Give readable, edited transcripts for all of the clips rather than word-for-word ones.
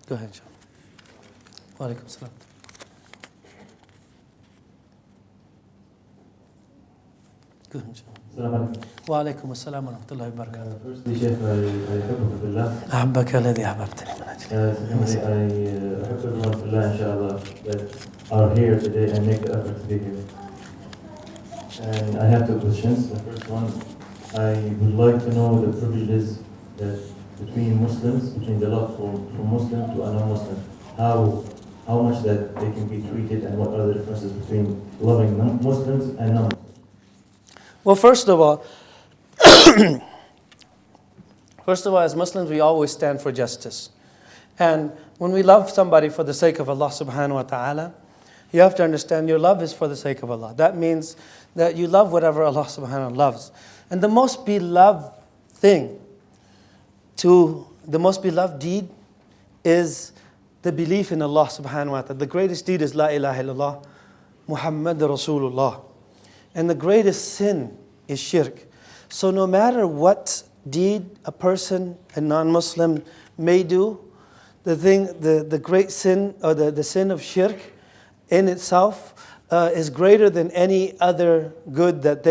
Go ahead, inshallah. Wa alaikum salam. Go ahead, inshallah. السلام عليكم. وعليكم السلام ورحمة الله وبركاته. Firstly, Sheikh, I أحبك في الله. أحبك الذي أحببتني من أجله. Secondly, I أحب everyone في الله إن شاء الله that are here today and make the effort to be here. And I have two questions. The first one, I would like to know the privileges that between Muslims, between the love from Muslim to a non-Muslim. How much that they can be treated and what are the differences between loving Muslims and non-Muslims? Well, first of all, as Muslims, we always stand for justice. And when we love somebody for the sake of Allah subhanahu wa ta'ala, you have to understand your love is for the sake of Allah. That means that you love whatever Allah subhanahu wa ta'ala loves. And the most beloved thing, the most beloved deed is the belief in Allah subhanahu wa ta'ala. The greatest deed is La ilaha illallah, Muhammad Rasulullah. And the greatest sin is shirk. So no matter what deed a person, a non-Muslim, may do, the great sin, or the sin of shirk in itself is greater than any other good that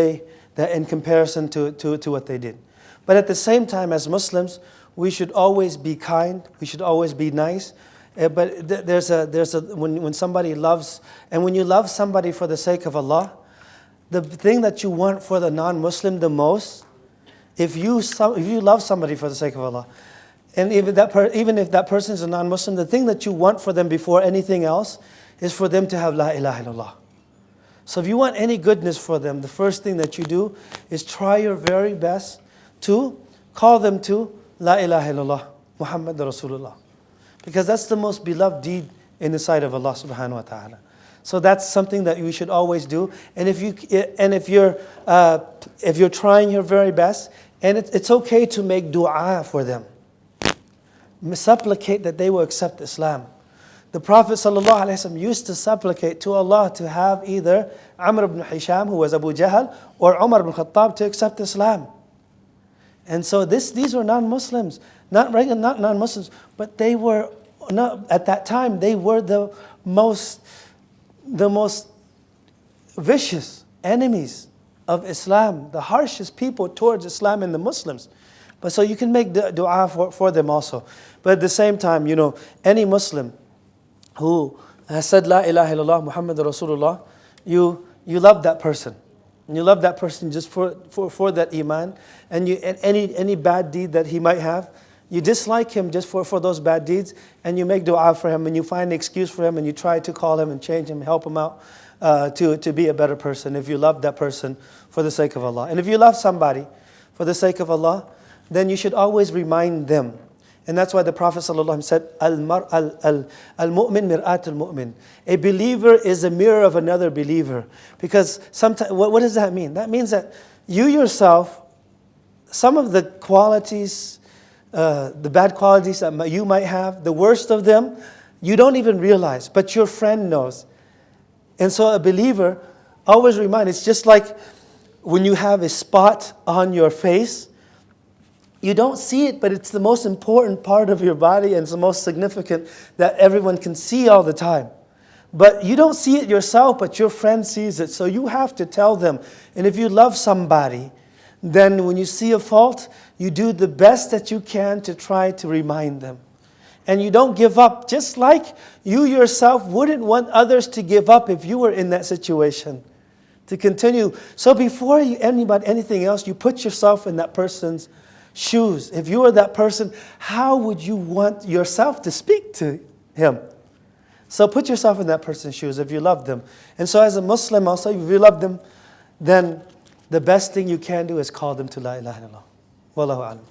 in comparison to what they did. But at the same time, as Muslims, we should always be kind. We should always be nice. But when somebody loves, and when you love somebody for the sake of Allah, the thing that you want for the non-Muslim the most, if you love somebody for the sake of Allah, and even if that person is a non-Muslim, the thing that you want for them before anything else is for them to have La ilaha illallah. So if you want any goodness for them, the first thing that you do is try your very best to call them to La ilaha illallah, Muhammad Rasulullah. Because that's the most beloved deed in the sight of Allah subhanahu wa ta'ala. So that's something that we should always do. And if you're trying your very best, and it's okay to make dua for them. Supplicate that they will accept Islam. The Prophet ﷺ used to supplicate to Allah to have either Amr ibn Hisham, who was Abu Jahl, or Umar ibn Khattab to accept Islam. And so these were non-Muslims, not non-Muslims, but they were not, at that time they were the most vicious enemies of Islam, the harshest people towards Islam and the Muslims. But so you can make dua for them also. But at the same time, any Muslim who has said La ilaha illallah Muhammad Rasulullah, you love that person. And you love that person just for that iman. And any bad deed that he might have, you dislike him just for those bad deeds, and you make dua for him, and you find an excuse for him, and you try to call him and change him, help him out to be a better person if you love that person for the sake of Allah. And if you love somebody for the sake of Allah, then you should always remind them. And that's why the Prophet ﷺ said, Al-mu'min mir'at al-mu'min. A believer is a mirror of another believer. Because sometimes, what does that mean? That means that you yourself, some of the qualities, the bad qualities that you might have, the worst of them, you don't even realize, but your friend knows. And so a believer, always remind, it's just like when you have a spot on your face, you don't see it, but it's the most important part of your body, and it's the most significant that everyone can see all the time. But you don't see it yourself, but your friend sees it. So you have to tell them. And if you love somebody, then when you see a fault, you do the best that you can to try to remind them. And you don't give up, just like you yourself wouldn't want others to give up if you were in that situation. To continue. So before anything else, you put yourself in that person's shoes. If you were that person, how would you want yourself to speak to him? So put yourself in that person's shoes if you love them. And so as a Muslim also, if you love them, then the best thing you can do is call them to La ilaha illallah. Wallahu a'lam.